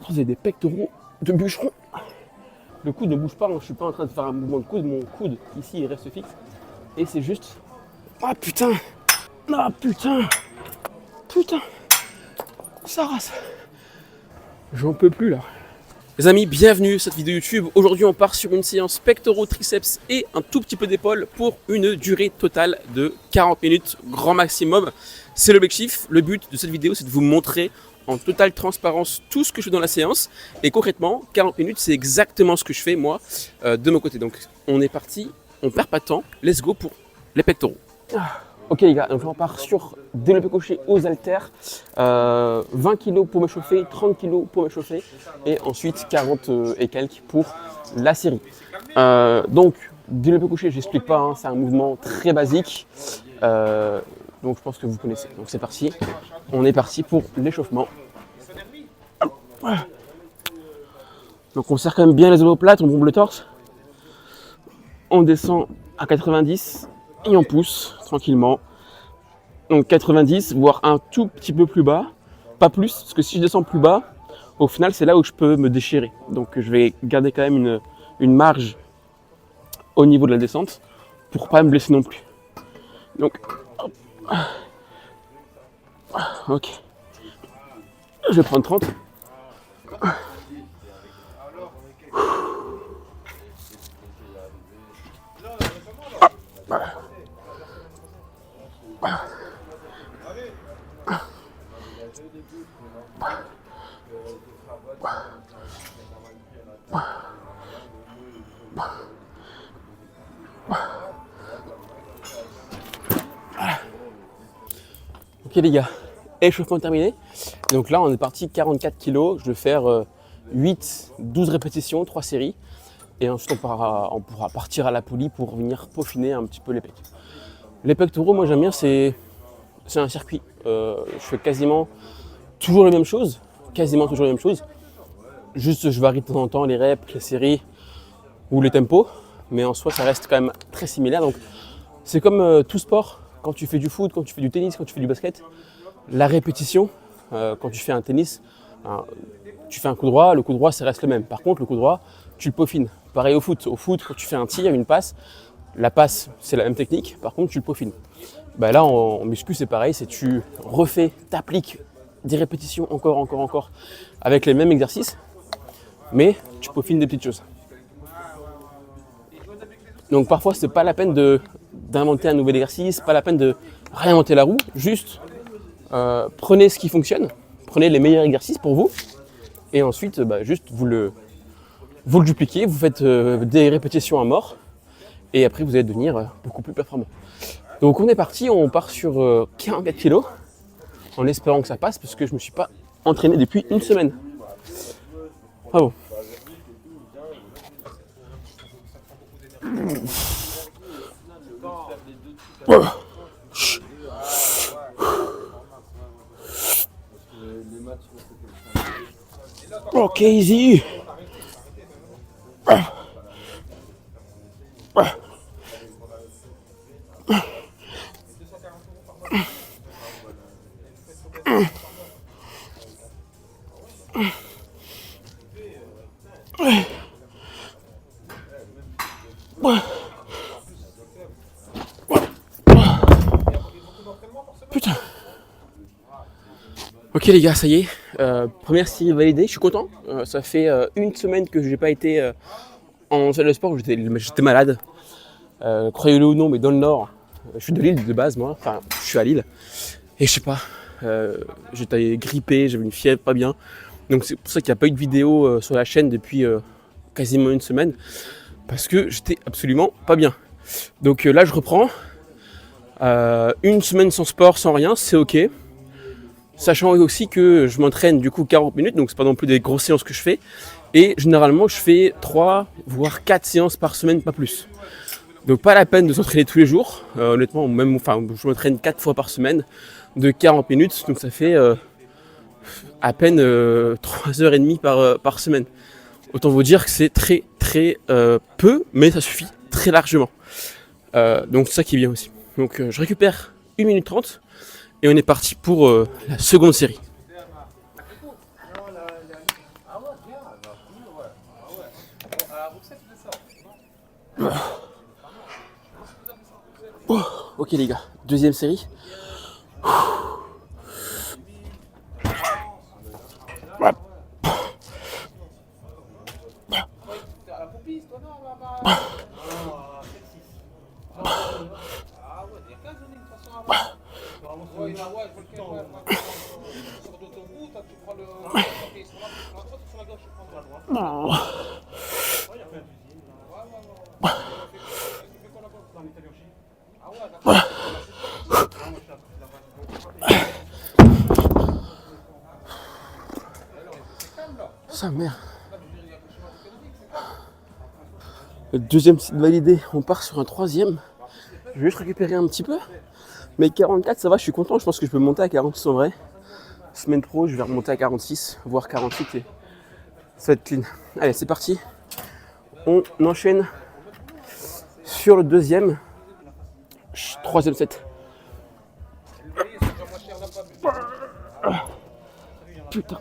Vous avez des pectoraux de bûcheron. Le coude ne bouge pas, hein. Je suis pas en train de faire un mouvement de coude, mon coude ici il reste fixe. Et c'est juste... Ah putain! Ah putain! Putain! Ça rase! J'en peux plus là. Les amis, bienvenue sur cette vidéo YouTube. Aujourd'hui on part sur une séance pectoraux, triceps et un tout petit peu d'épaule pour une durée totale de 40 minutes, grand maximum. C'est l'objectif. Le but de cette vidéo c'est de vous montrer en totale transparence tout ce que je fais dans la séance. Et concrètement, 40 minutes c'est exactement ce que je fais moi de mon côté. Donc on est parti, on perd pas de temps, let's go pour les pectoraux. Ok les gars, donc on part sur développé couché aux haltères, 20 kg pour me chauffer, 30 kg pour me chauffer et ensuite 40 et quelques pour la série. Donc développé couché, j'explique pas, hein, c'est un mouvement très basique, donc je pense que vous connaissez. Donc c'est parti, on est parti pour l'échauffement. Donc on serre quand même bien les omoplates, on bombe le torse, on descend à 90 et on pousse tranquillement. Donc 90, voire un tout petit peu plus bas, pas plus, parce que si je descends plus bas, au final c'est là où je peux me déchirer. Donc je vais garder quand même une marge au niveau de la descente pour pas me blesser non plus. Donc, hop. Ok, je vais prendre 30. Ok les gars, échauffement terminé. Donc là on est parti 44 kg, je vais faire 8-12 répétitions, 3 séries. Et ensuite on pourra partir à la poulie pour venir peaufiner un petit peu les pecs. Les pectoraux, moi j'aime bien, c'est un circuit. Je fais quasiment toujours les mêmes choses, Juste je varie de temps en temps les reps, les séries ou les tempos. Mais en soi ça reste quand même très similaire. Donc c'est comme tout sport. Quand tu fais du foot, quand tu fais du tennis, quand tu fais du basket, la répétition, quand tu fais un tennis, tu fais un coup droit, le coup droit ça reste le même. Par contre le coup droit, tu le peaufines. Pareil au foot, quand tu fais un tir, une passe, la passe c'est la même technique, par contre tu le peaufines. Bah là en muscu c'est pareil, c'est tu refais, t'appliques des répétitions encore avec les mêmes exercices, mais tu peaufines des petites choses. Donc parfois c'est pas la peine d'inventer un nouvel exercice, pas la peine de réinventer la roue, juste prenez ce qui fonctionne, prenez les meilleurs exercices pour vous et ensuite juste vous le dupliquez, vous faites des répétitions à mort et après vous allez devenir beaucoup plus performant. Donc on est parti, on part sur 44 kg en espérant que ça passe parce que je me suis pas entraîné depuis une semaine. Bravo. Ok, easy. Putain. Ok les gars, ça y est, première série validée, je suis content. Ça fait une semaine que j'ai pas été en salle de sport, j'étais malade. Croyez-le ou non, mais dans le Nord, je suis de Lille de base moi, enfin je suis à Lille. Et je sais pas, j'étais grippé, j'avais une fièvre pas bien. Donc c'est pour ça qu'il n'y a pas eu de vidéo sur la chaîne depuis quasiment une semaine. Parce que j'étais absolument pas bien. Donc là je reprends. Une semaine sans sport, sans rien, c'est ok. Sachant aussi que je m'entraîne du coup 40 minutes, donc c'est pas non plus des grosses séances que je fais. Et généralement je fais 3 voire 4 séances par semaine, pas plus. Donc pas la peine de s'entraîner tous les jours. Honnêtement, je m'entraîne 4 fois par semaine de 40 minutes, donc ça fait à peine 3h30 par semaine. Autant vous dire que c'est très peu, mais ça suffit très largement. Donc c'est ça qui est bien aussi. Donc je récupère 1 minute 30 et on est parti pour la seconde série. Ok les gars, deuxième série. Sa mère. Le deuxième site validé, on part sur un troisième. Je vais juste récupérer un petit peu. Mais 44, ça va, je suis content. Je pense que je peux monter à 46 en vrai. Semaine pro, je vais remonter à 46, voire 48 et ça va être clean. Allez, c'est parti. On enchaîne sur le deuxième. Troisième set. Putain.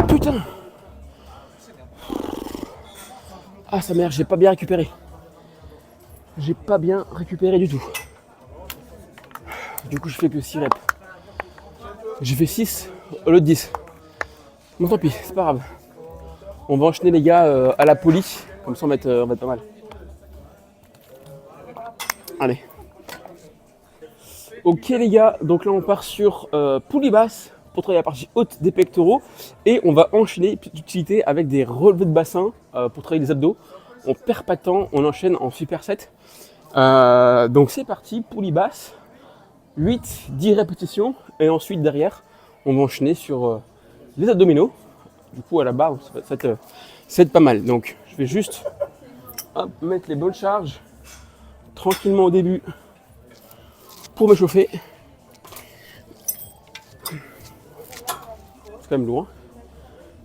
Putain. Ah sa mère, j'ai pas bien récupéré. J'ai pas bien récupéré du tout. Du coup je fais que 6 reps. J'ai fait 6 au lieu de 10. Bon tant pis, c'est pas grave. On va enchaîner les gars à la poly. Comme ça on va être pas mal. Allez. Ok les gars, donc là on part sur poulie basse pour travailler la partie haute des pectoraux. Et on va enchaîner petite utilité avec des relevés de bassin pour travailler les abdos. On perd pas de temps, on enchaîne en superset. Donc c'est parti, poulie basse. 8-10 répétitions et ensuite derrière on va enchaîner sur les abdominaux. Du coup à la barre ça va être pas mal. Donc je vais juste mettre les bonnes charges tranquillement au début pour m'échauffer. C'est quand même lourd.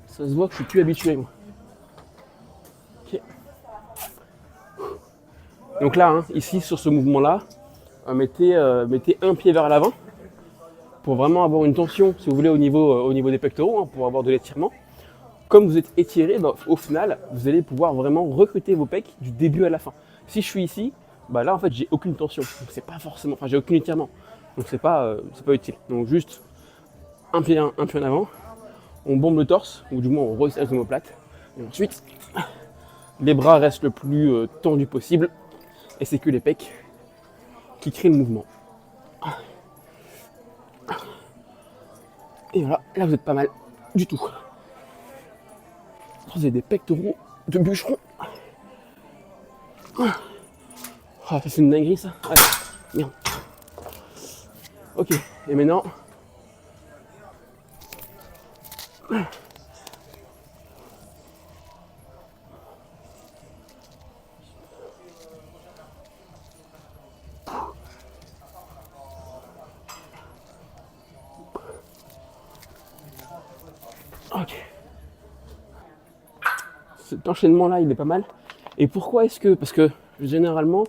Ça se voit que je suis plus habitué moi. Okay. Donc là, ici sur ce mouvement là, mettez un pied vers l'avant pour vraiment avoir une tension, si vous voulez, au niveau des pectoraux, pour avoir de l'étirement. Comme vous êtes étiré, au final, vous allez pouvoir vraiment recruter vos pecs du début à la fin. Si je suis ici, là en fait j'ai aucune tension, donc c'est pas forcément, enfin j'ai aucun étirement, donc c'est pas utile. Donc juste un pied en avant, on bombe le torse, ou du moins on resserre les omoplates, et ensuite les bras restent le plus tendus possible, et c'est que les pecs qui crée le mouvement. Et voilà, là vous êtes pas mal du tout. Vous avez des pectoraux de bûcheron. Ah, ça c'est une dinguerie ça. Allez, merde. Ok, et maintenant. Ok. Cet enchaînement-là, il est pas mal. Et pourquoi est-ce que... Parce que généralement,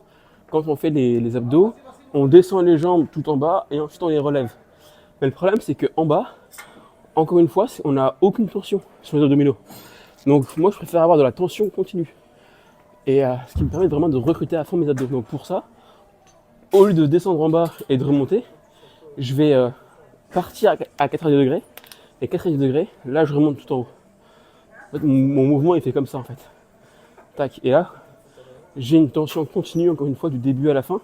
quand on fait les abdos, on descend les jambes tout en bas et ensuite on les relève. Mais le problème, c'est qu'en bas, encore une fois, on n'a aucune tension sur les abdominaux. Donc moi, je préfère avoir de la tension continue. Et ce qui me permet vraiment de recruter à fond mes abdos. Donc pour ça, au lieu de descendre en bas et de remonter, je vais partir à 90 degrés. Et 90 degrés, là, je remonte tout en haut. En fait, mon mouvement il fait comme ça en fait. Tac, et là, j'ai une tension continue encore une fois du début à la fin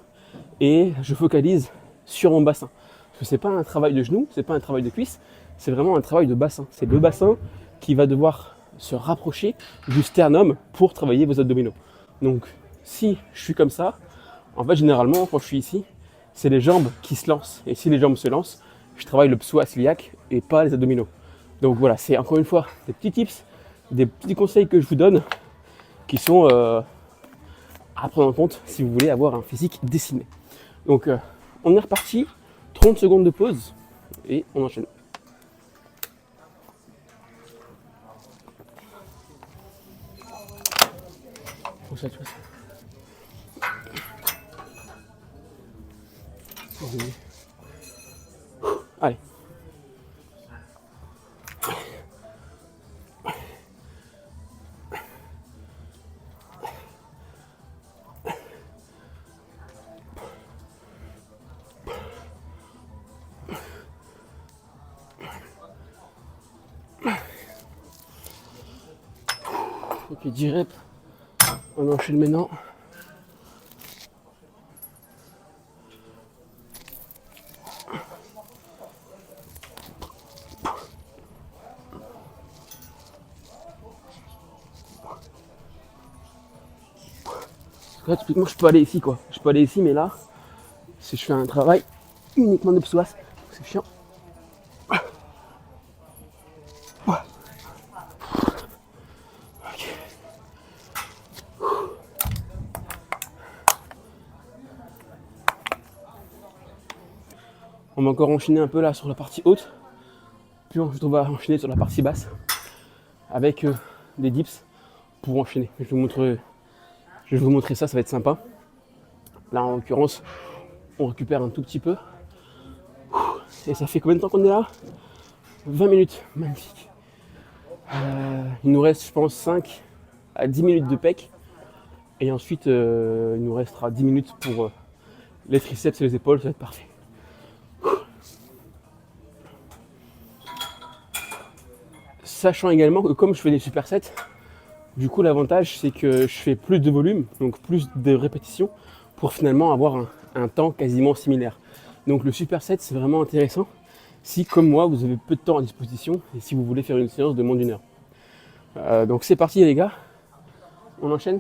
et je focalise sur mon bassin. Parce que c'est pas un travail de genou, c'est pas un travail de cuisse, c'est vraiment un travail de bassin. C'est le bassin qui va devoir se rapprocher du sternum pour travailler vos abdominaux. Donc si je suis comme ça, en fait généralement quand je suis ici, c'est les jambes qui se lancent. Et si les jambes se lancent, je travaille le psoas iliaque et pas les abdominaux. Donc voilà, c'est encore une fois des petits tips, des petits conseils que je vous donne qui sont à à prendre en compte si vous voulez avoir un physique dessiné. Donc on est reparti, 30 secondes de pause et on enchaîne. Faut ça, tu vois ça. Allez. Ok, 10 reps. On enchaîne maintenant. Là, typiquement, je peux aller ici, quoi. Je peux aller ici, mais là, si je fais un travail uniquement de psoas, c'est chiant. Okay. On va encore enchaîner un peu là sur la partie haute, puis ensuite on va enchaîner sur la partie basse avec des dips pour enchaîner. Je vais vous montrer ça, ça va être sympa. Là en l'occurrence, on récupère un tout petit peu. Et ça fait combien de temps qu'on est là? 20 minutes, magnifique. Il nous reste, je pense, 5 à 10 minutes de pec. Et ensuite, il nous restera 10 minutes pour les triceps et les épaules, ça va être parfait. Sachant également que comme je fais des supersets, du coup l'avantage c'est que je fais plus de volume, donc plus de répétitions, pour finalement avoir un temps quasiment similaire. Donc le superset c'est vraiment intéressant si comme moi vous avez peu de temps à disposition et si vous voulez faire une séance de moins d'une heure. Donc c'est parti les gars, on enchaîne.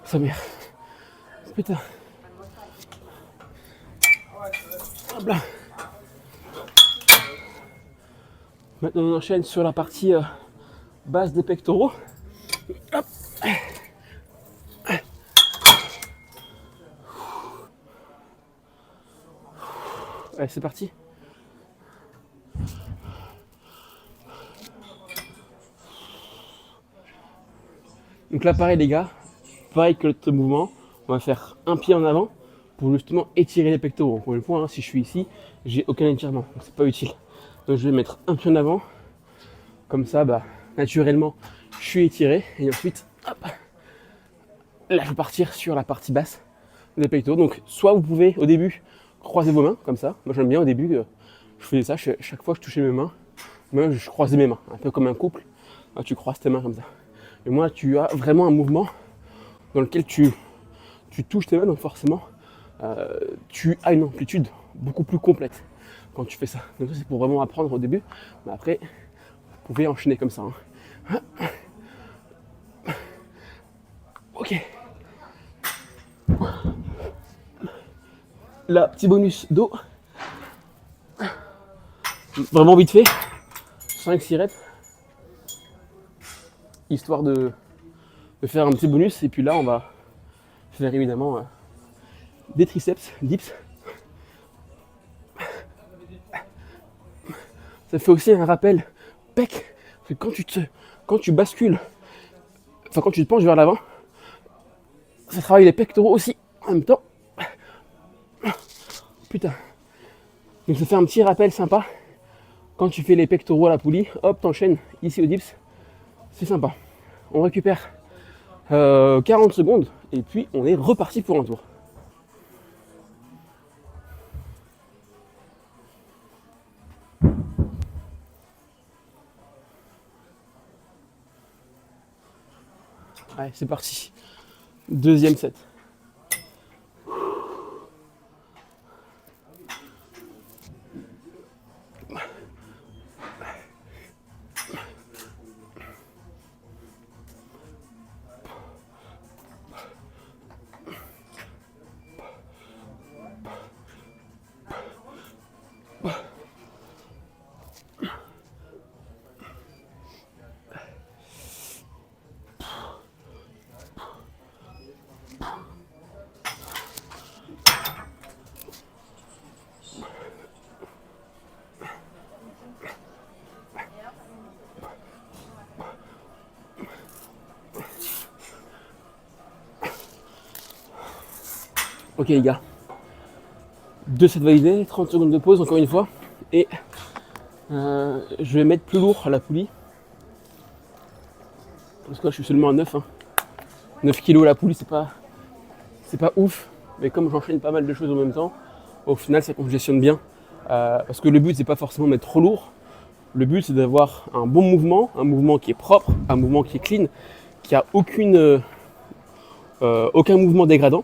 Sa mère. Putain. Hop là. Maintenant on enchaîne sur la partie basse des pectoraux. Hop. Allez, c'est parti. Donc là pareil les gars, pareil que l'autre mouvement, on va faire un pied en avant pour justement étirer les pectoraux. Encore une fois, hein, si je suis ici, j'ai aucun étirement, donc c'est pas utile. Donc je vais mettre un pied en avant, comme ça, bah, naturellement, je suis étiré, et ensuite, hop, là je vais partir sur la partie basse des pectoraux. Donc soit vous pouvez au début croiser vos mains, comme ça. Moi j'aime bien au début, je faisais ça, chaque fois que je touchais mes mains, moi je croisais mes mains, un peu comme un couple, tu croises tes mains comme ça. Et moi tu as vraiment un mouvement dans lequel tu touches tes mains, donc forcément tu as une amplitude beaucoup plus complète quand tu fais ça. Donc ça c'est pour vraiment apprendre au début, mais après vous pouvez enchaîner comme ça. Hein. Ok. Là, petit bonus dos. Vraiment vite fait. 5-6 reps. Histoire de faire un petit bonus. Et puis là, on va faire évidemment des triceps, dips. Ça fait aussi un rappel pec. Parce que quand tu bascules, enfin quand tu te penches vers l'avant, ça travaille les pectoraux aussi en même temps. Putain. Donc ça fait un petit rappel sympa. Quand tu fais les pectoraux à la poulie, hop, t'enchaînes ici au dips. C'est sympa. On récupère 40 secondes et puis on est reparti pour un tour. Allez, c'est parti. Deuxième set. Ok les gars, 2 sets validés, 30 secondes de pause encore une fois. Et je vais mettre plus lourd à la poulie. Parce que là je suis seulement à 9. 9 kg à la poulie, c'est pas ouf. Mais comme j'enchaîne pas mal de choses en même temps, au final ça congestionne bien. Parce que le but c'est pas forcément de mettre trop lourd. Le but c'est d'avoir un bon mouvement, un mouvement qui est propre, un mouvement qui est clean, qui a aucun mouvement dégradant.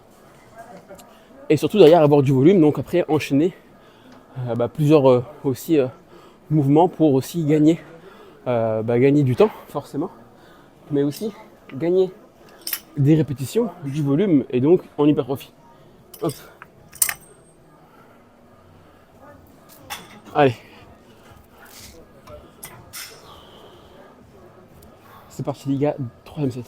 Et surtout derrière avoir du volume, donc après enchaîner plusieurs mouvements pour aussi gagner du temps forcément, mais aussi gagner des répétitions, du volume et donc en hypertrophie. Hop. Allez. C'est parti les gars, troisième set.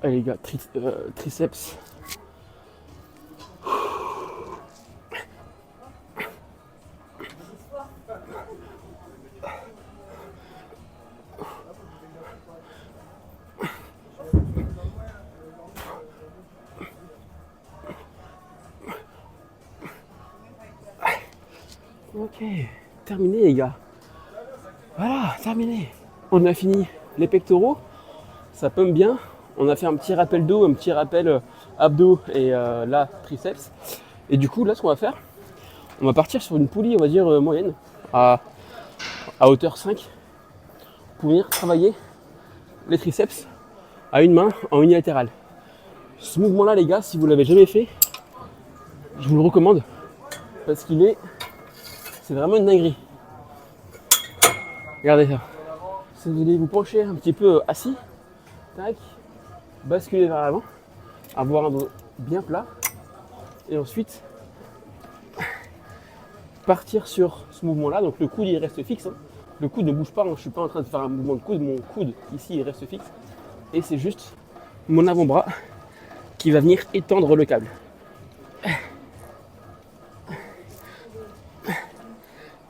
Allez les gars, triceps. Ok, terminé les gars. Voilà, terminé. On a fini les pectoraux, ça pomme bien. On a fait un petit rappel dos, un petit rappel abdos et là triceps. Et du coup là ce qu'on va faire, on va partir sur une poulie on va dire moyenne à hauteur 5 pour venir travailler les triceps à une main en unilatéral. Ce mouvement là les gars, si vous l'avez jamais fait, je vous le recommande parce c'est vraiment une dinguerie. Regardez ça. Si vous allez vous pencher un petit peu assis, tac, basculer vers l'avant, avoir un dos bien plat et ensuite partir sur ce mouvement là. Donc le coude il reste fixe, le coude ne bouge pas, je ne suis pas en train de faire un mouvement de coude, mon coude ici il reste fixe et c'est juste mon avant-bras qui va venir étendre le câble.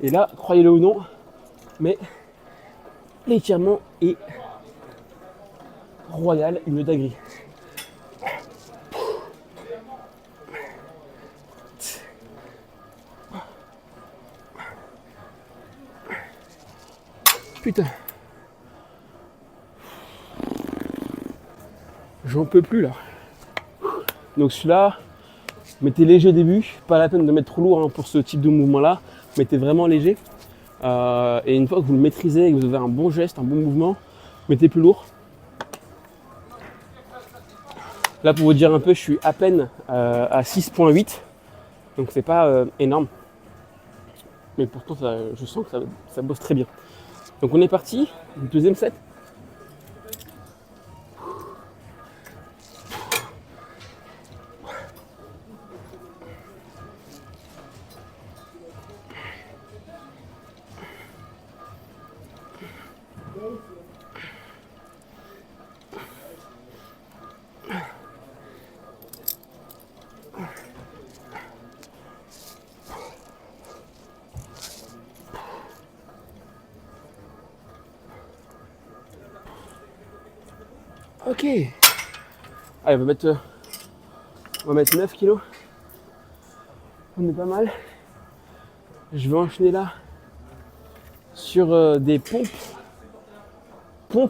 Et là, croyez-le ou non, mais l'étirement est royal, une dinguerie. Putain. J'en peux plus là. Donc celui-là, mettez léger au début, pas la peine de mettre trop lourd pour ce type de mouvement là, mettez vraiment léger. Et une fois que vous le maîtrisez et que vous avez un bon geste, un bon mouvement, mettez plus lourd. Là, pour vous dire un peu, je suis à peine à 6,8. Donc c'est pas énorme. Mais pourtant, je sens que ça bosse très bien. Donc on est parti, deuxième set. Ok. Allez, on va mettre 9 kilos. On est pas mal. Je vais enchaîner là sur des pompes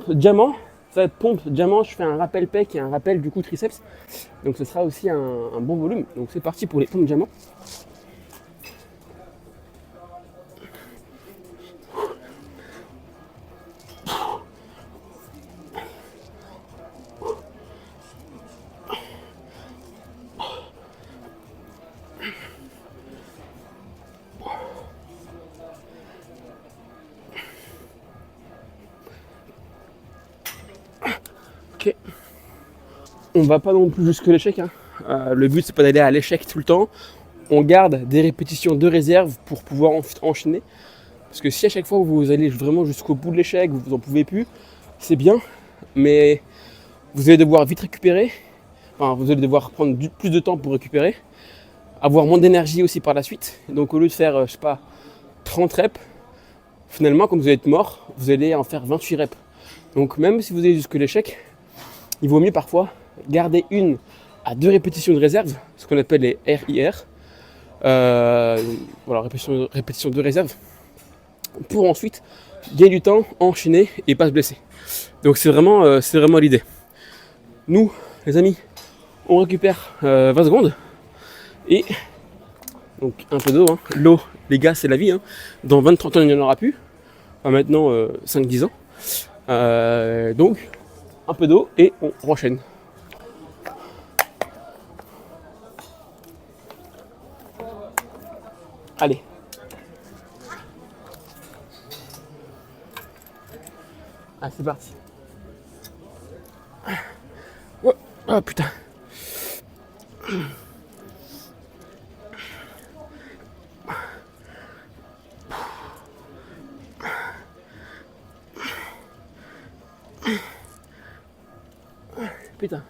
diamant. Ça va être pompe diamant. Je fais un rappel pec et un rappel du coup triceps. Donc ce sera aussi un bon volume. Donc c'est parti pour les pompes diamant. Ok. On va pas non plus jusque l'échec. Hein. Le but c'est pas d'aller à l'échec tout le temps. On garde des répétitions de réserve pour pouvoir enchaîner. Parce que si à chaque fois vous allez vraiment jusqu'au bout de l'échec, vous en pouvez plus, c'est bien, mais vous allez devoir vite récupérer. Enfin, vous allez devoir prendre plus de temps pour récupérer, avoir moins d'énergie aussi par la suite. Donc au lieu de faire, je sais pas, 30 reps, finalement, quand vous allez être mort, vous allez en faire 28 reps. Donc même si vous allez jusqu'à l'échec, il vaut mieux parfois garder 1 à 2 répétitions de réserve, ce qu'on appelle les RIR. Voilà, répétition de réserve, pour ensuite gagner du temps, enchaîner et pas se blesser. Donc c'est vraiment l'idée. Nous, les amis, on récupère 20 secondes et donc un peu d'eau. Hein. L'eau, les gars, c'est la vie. Hein. Dans 20-30 ans, il n'y en aura plus. Enfin, maintenant, 5-10 ans. Donc, un peu d'eau et on enchaîne. Allez. Ah, c'est parti. Oh, oh putain. Putain.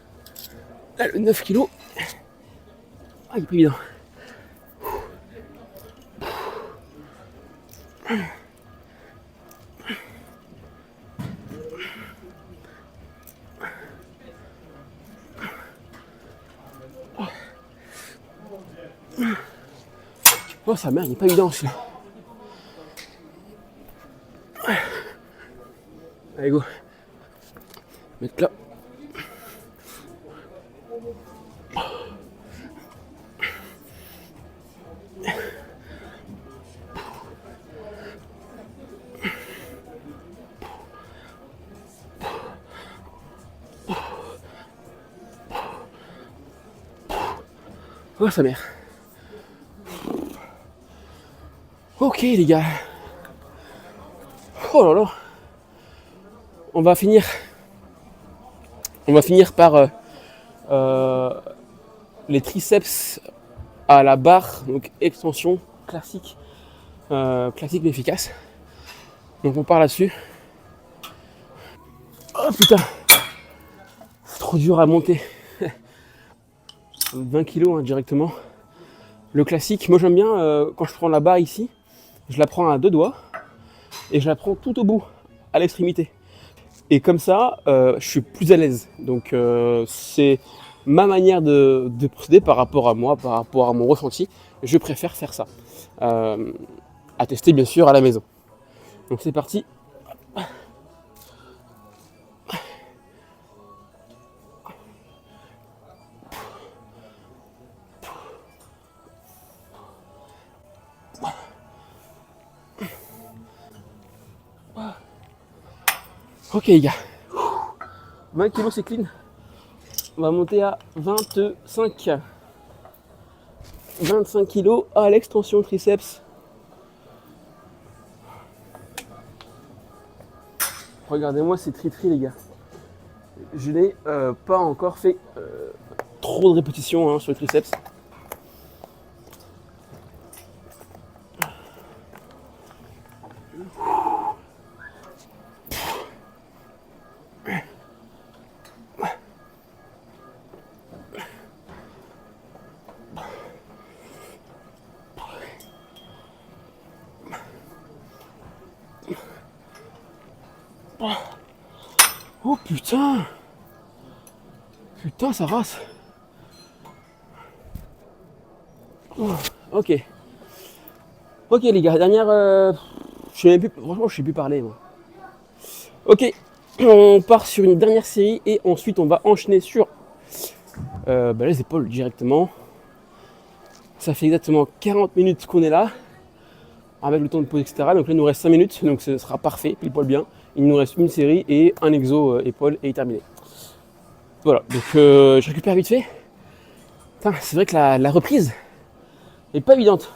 Là, le 9 kilos. Ah, il est pas évident. Oh, sa mère, il est pas évident celui-là. Allez, go. Mettre là. Oh, sa mère. Ok, les gars. Oh là là. On va finir par les triceps à la barre, donc extension classique mais efficace. Donc on part là-dessus. Oh putain, c'est trop dur à monter. 20 kilos hein, directement. Le classique, moi j'aime bien quand je prends la barre ici, je la prends à 2 doigts et je la prends tout au bout, à l'extrémité. Et comme ça, je suis plus à l'aise. Donc c'est ma manière de procéder par rapport à moi, par rapport à mon ressenti. Je préfère faire ça. À tester bien sûr à la maison. Donc c'est parti. Ok les gars. 20 kilos c'est clean. On va monter à 25. 25 kg à l'extension triceps. Regardez-moi ces tri-tri les gars. Je n'ai pas encore fait trop de répétitions hein, sur le triceps. Oh putain! Putain, ça rase! Oh, ok. Ok les gars, dernière... je sais même plus... Franchement, je sais plus parler moi. Ok, on part sur une dernière série et ensuite on va enchaîner sur les épaules directement. Ça fait exactement 40 minutes qu'on est là, avec le temps de pause, etc. Donc là, il nous reste 5 minutes, donc ce sera parfait, pile poil bien. Il nous reste une série et un exo épaule et terminé. Voilà, donc je récupère vite fait. Putain, c'est vrai que la reprise est pas évidente.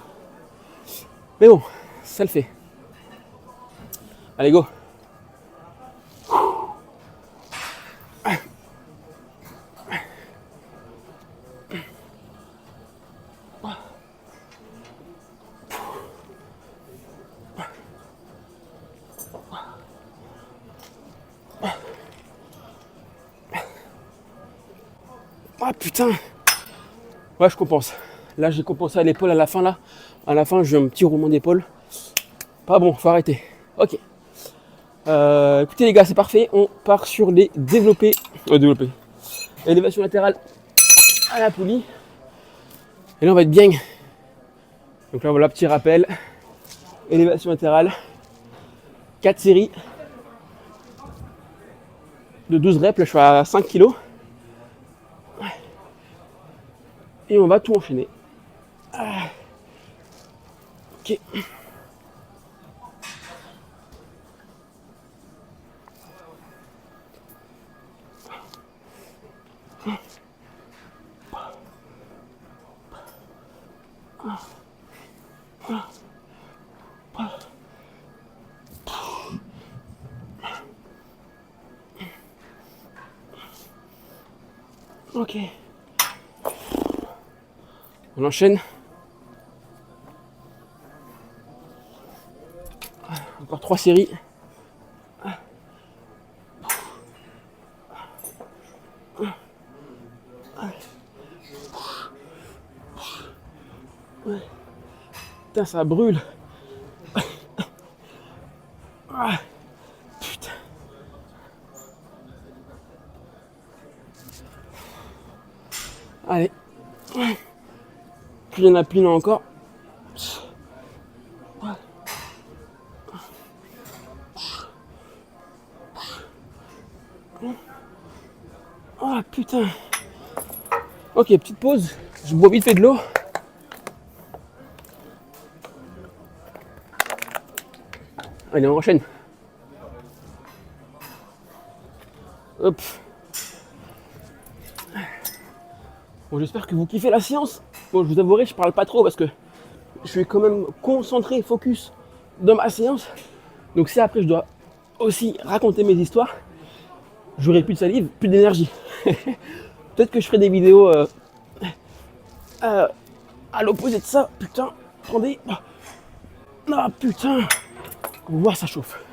Mais bon, ça le fait. Allez, go. Ah putain. Ouais, je compense. Là, j'ai compensé à l'épaule à la fin là. À la fin, j'ai un petit roulement d'épaule. Pas bon, faut arrêter. Ok. Écoutez les gars, c'est parfait. On part sur les développés. Élévation latérale à la poulie. Et là, on va être bien. Donc là, voilà, petit rappel. Élévation latérale. 4 séries. De 12 reps. Là, je suis à 5 kg. Et on va tout enchaîner. Ok. Ok. On enchaîne. Encore 3 séries. Putain, ça brûle. Ah, putain. Allez. Plus il y en a, plus il y en a encore. Oh putain. Ok, petite pause. Je bois vite fait de l'eau. Allez, on enchaîne. Hop. Bon, j'espère que vous kiffez la séance. Bon, je vous avouerai, je parle pas trop parce que je suis quand même concentré, focus dans ma séance. Donc si après je dois aussi raconter mes histoires, j'aurai plus de salive, plus d'énergie. Peut-être que je ferai des vidéos à l'opposé de ça. Putain, attendez. Ah putain. On va voir, ça chauffe.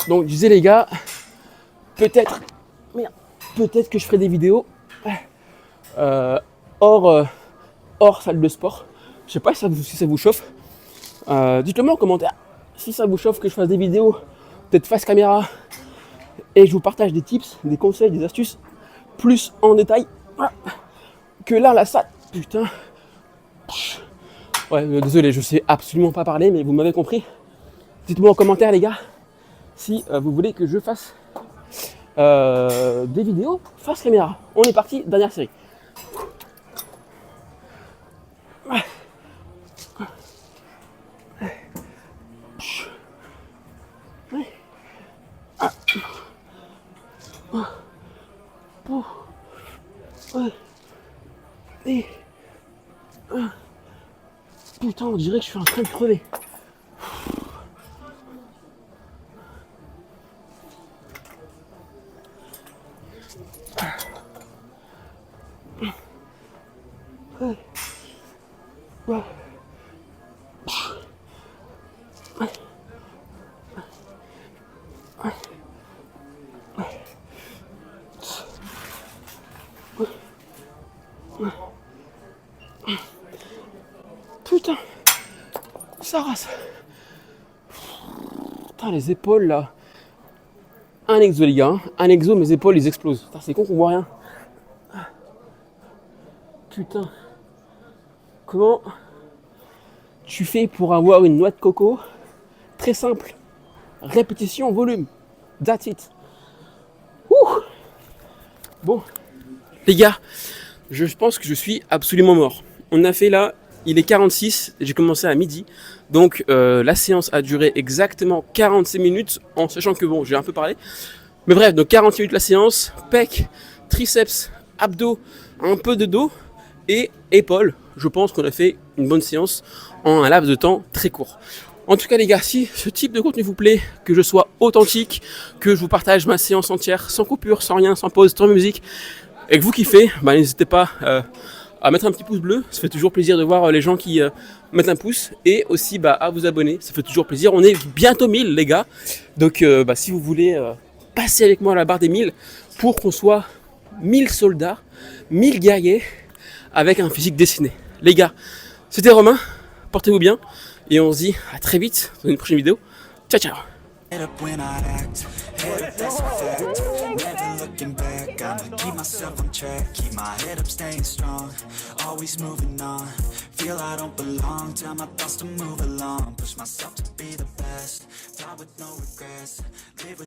Donc je disais les gars, peut-être que je ferai des vidéos hors salle de sport. Je sais pas si ça vous chauffe. Dites-le moi en commentaire si ça vous chauffe que je fasse des vidéos peut-être face caméra et je vous partage des tips, des conseils, des astuces plus en détail que là la salle. Putain. Ouais, désolé, je sais absolument pas parler, mais vous m'avez compris. Dites-moi en commentaire les gars si vous voulez que je fasse des vidéos face caméra. On est parti, dernière série. on dirait que je suis en train de crever. Putain, ça rase. Putain, les épaules là. Un exo les gars, un exo, mes épaules ils explosent. Putain, c'est con qu'on voit rien. Putain. Comment tu fais pour avoir une noix de coco? Très simple. Répétition, volume. That's it. Ouh. Bon, les gars, je pense que je suis absolument mort. On a fait là, il est 46, j'ai commencé à midi. Donc la séance a duré exactement 46 minutes, en sachant que bon, j'ai un peu parlé. Mais bref, donc 46 minutes la séance, pec, triceps, abdos, un peu de dos et épaules. Je pense qu'on a fait une bonne séance en un laps de temps très court. En tout cas les gars, si ce type de contenu vous plaît, que je sois authentique, que je vous partage ma séance entière, sans coupure, sans rien, sans pause, sans musique, et que vous kiffez, bah, n'hésitez pas à mettre un petit pouce bleu, ça fait toujours plaisir de voir les gens qui mettent un pouce, et aussi bah, à vous abonner, ça fait toujours plaisir. On est bientôt 1000 les gars, donc bah, si vous voulez passer avec moi à la barre des 1000 pour qu'on soit 1000 soldats, 1000 guerriers avec un physique dessiné. Les gars, c'était Romain, portez-vous bien. Et on se dit à très vite dans une prochaine vidéo. Ciao ciao. Head up when I act, head up that's a fact. Never looking back, I'ma keep myself on track. Keep my head up staying strong, always moving on. Feel I don't belong, tell my thoughts to move along. Push myself to be the best, die with no regrets. Live with